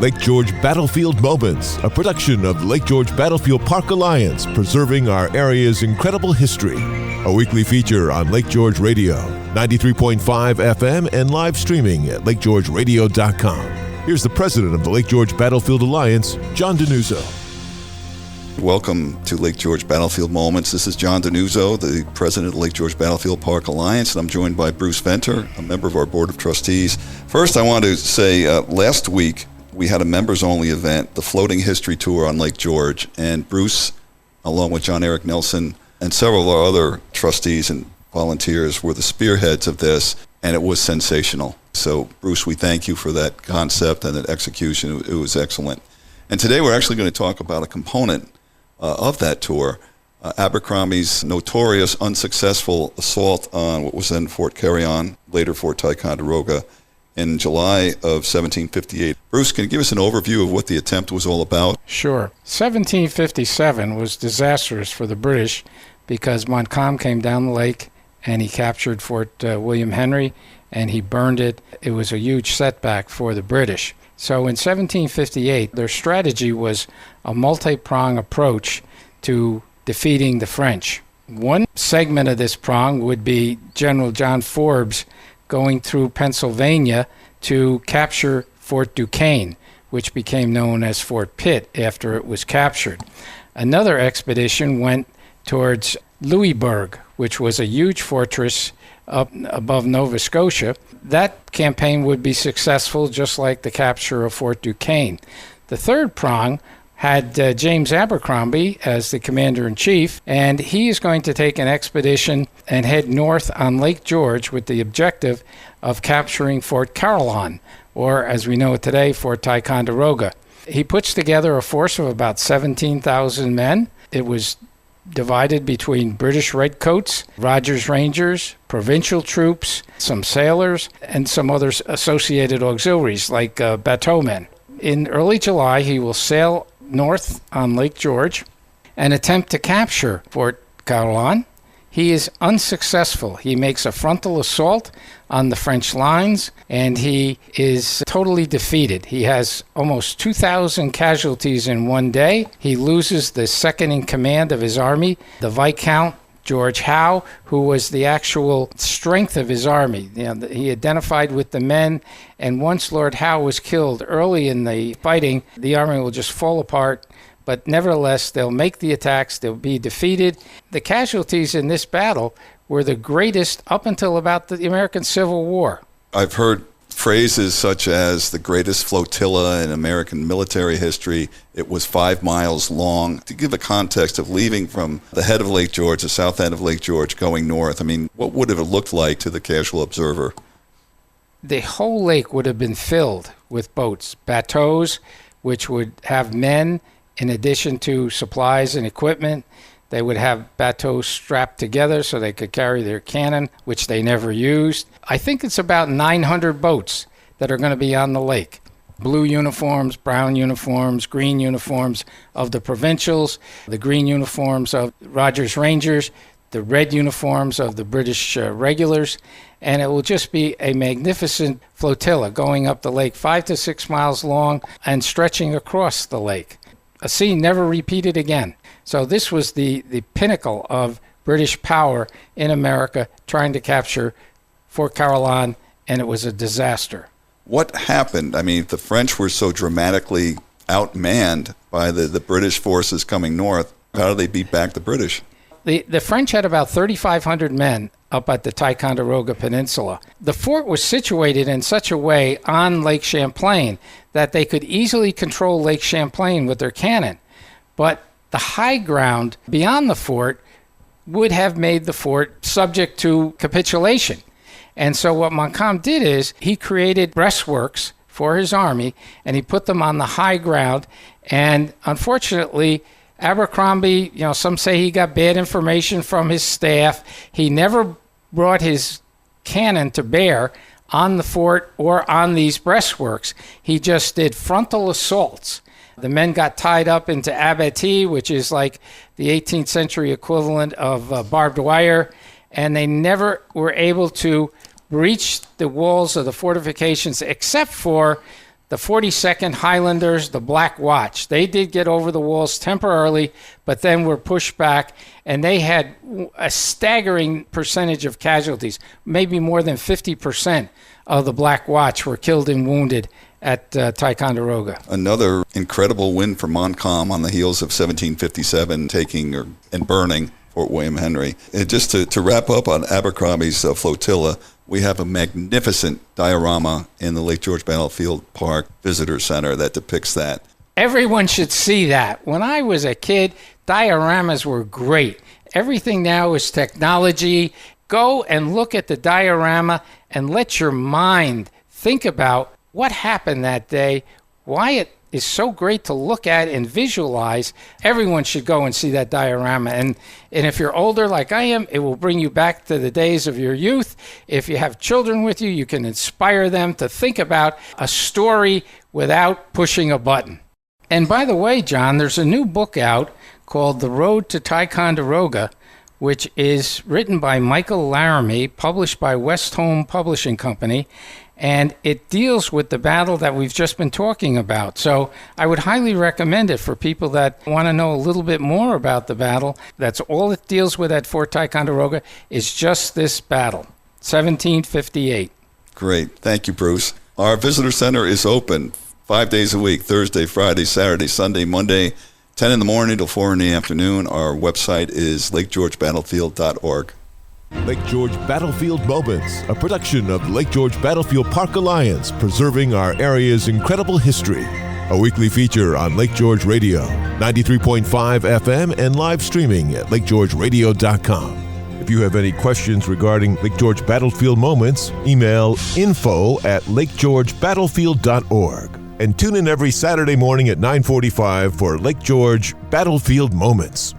Lake George Battlefield Moments, a production of Lake George Battlefield Park Alliance, preserving our area's incredible history. A weekly feature on Lake George Radio, 93.5 FM, and live streaming at lakegeorgeradio.com. Here's the president of the Lake George Battlefield Alliance, John DiNuzzo. Welcome to Lake George Battlefield Moments. This is John DiNuzzo, the president of the Lake George Battlefield Park Alliance, and I'm joined by Bruce Venter, a member of our board of trustees. First, I want to say last week we had a members-only event, the Floating History Tour on Lake George, and Bruce, along with John Eric Nelson and several of our other trustees and volunteers, were the spearheads of this, and it was sensational. So, Bruce, we thank you for that concept and that execution. It was excellent. And today we're actually going to talk about a component of that tour, Abercrombie's notorious unsuccessful assault on what was then Fort Carillon, later Fort Ticonderoga, in July of 1758. Bruce, can you give us an overview of what the attempt was all about? Sure. 1757 was disastrous for the British because Montcalm came down the lake and he captured Fort William Henry and he burned it. It was a huge setback for the British. So in 1758, their strategy was a multi-prong approach to defeating the French. One segment of this prong would be General John Forbes going through Pennsylvania to capture Fort Duquesne, which became known as Fort Pitt after it was captured. Another expedition went towards Louisburg, which was a huge fortress up above Nova Scotia. That campaign would be successful, just like the capture of Fort Duquesne. The third prong had James Abercromby as the commander-in-chief, and he is going to take an expedition and head north on Lake George with the objective of capturing Fort Carillon, or as we know it today, Fort Ticonderoga. He puts together a force of about 17,000 men. It was divided between British Redcoats, Rogers Rangers, provincial troops, some sailors, and some other associated auxiliaries like bateaumen. In early July, he will sail north on Lake George and attempt to capture Fort Carillon. He is unsuccessful. He makes a frontal assault on the French lines, and he is totally defeated. He has almost 2,000 casualties in one day. He loses the second in command of his army, the Viscount George Howe, who was the actual strength of his army. He identified with the men, and once Lord Howe was killed early in the fighting, the army will just fall apart. But nevertheless, they'll make the attacks, they'll be defeated. The casualties in this battle were the greatest up until about the American Civil War. I've heard phrases such as the greatest flotilla in American military history. It was 5 miles long. To give a context of leaving from the head of Lake George, the south end of Lake George, going north, I mean, what would it have looked like to the casual observer? The whole lake would have been filled with boats, bateaus, which would have men in addition to supplies and equipment. They would have bateaus strapped together so they could carry their cannon, which they never used. I think it's about 900 boats that are going to be on the lake. Blue uniforms, brown uniforms, green uniforms of the provincials, the green uniforms of Rogers Rangers, the red uniforms of the British regulars, and it will just be a magnificent flotilla going up the lake 5 to 6 miles long and stretching across the lake. A scene never repeated again. So this was the pinnacle of British power in America, trying to capture Fort Carillon, and it was a disaster. What happened? I mean, the French were so dramatically outmanned by the British forces coming north. How did they beat back the British? The French had about 3,500 men up at the Ticonderoga Peninsula. The fort was situated in such a way on Lake Champlain that they could easily control Lake Champlain with their cannon. But the high ground beyond the fort would have made the fort subject to capitulation. And so what Montcalm did is he created breastworks for his army, and he put them on the high ground. And unfortunately, Abercrombie, some say he got bad information from his staff. He never brought his cannon to bear on the fort or on these breastworks. He just did frontal assaults. The men got tied up into abattis, which is like the 18th century equivalent of barbed wire, and they never were able to breach the walls of the fortifications except for the 42nd Highlanders, the Black Watch. They did get over the walls temporarily, but then were pushed back, and they had a staggering percentage of casualties. Maybe more than 50% of the Black Watch were killed and wounded at Ticonderoga. Another incredible win for Montcalm on the heels of 1757 taking and burning Fort William Henry. And just to wrap up on Abercrombie's Flotilla, we have a magnificent diorama in the Lake George Battlefield Park Visitor Center that depicts that. Everyone should see that. When I was a kid, dioramas were great. Everything now is technology. Go and look at the diorama and let your mind think about what happened that day, why it is so great to look at and visualize. Everyone should go and see that diorama. And if you're older like I am, it will bring you back to the days of your youth. If you have children with you, you can inspire them to think about a story without pushing a button. And by the way, John, there's a new book out called The Road to Ticonderoga, which is written by Michael Laramie, published by West Home Publishing Company, and it deals with the battle that we've just been talking about. So I would highly recommend it for people that want to know a little bit more about the battle. That's all it deals with at Fort Ticonderoga, is just this battle, 1758. Great. Thank you, Bruce. Our visitor center is open 5 days a week, Thursday, Friday, Saturday, Sunday, Monday, 10 in the morning till 4 in the afternoon. Our website is lakegeorgebattlefield.org. Lake George Battlefield Moments, a production of Lake George Battlefield Park Alliance, preserving our area's incredible history. A weekly feature on Lake George Radio, 93.5 FM, and live streaming at lakegeorgeradio.com. If you have any questions regarding Lake George Battlefield Moments, email info@lakegeorgebattlefield.org. And tune in every Saturday morning at 9:45 for Lake George Battlefield Moments.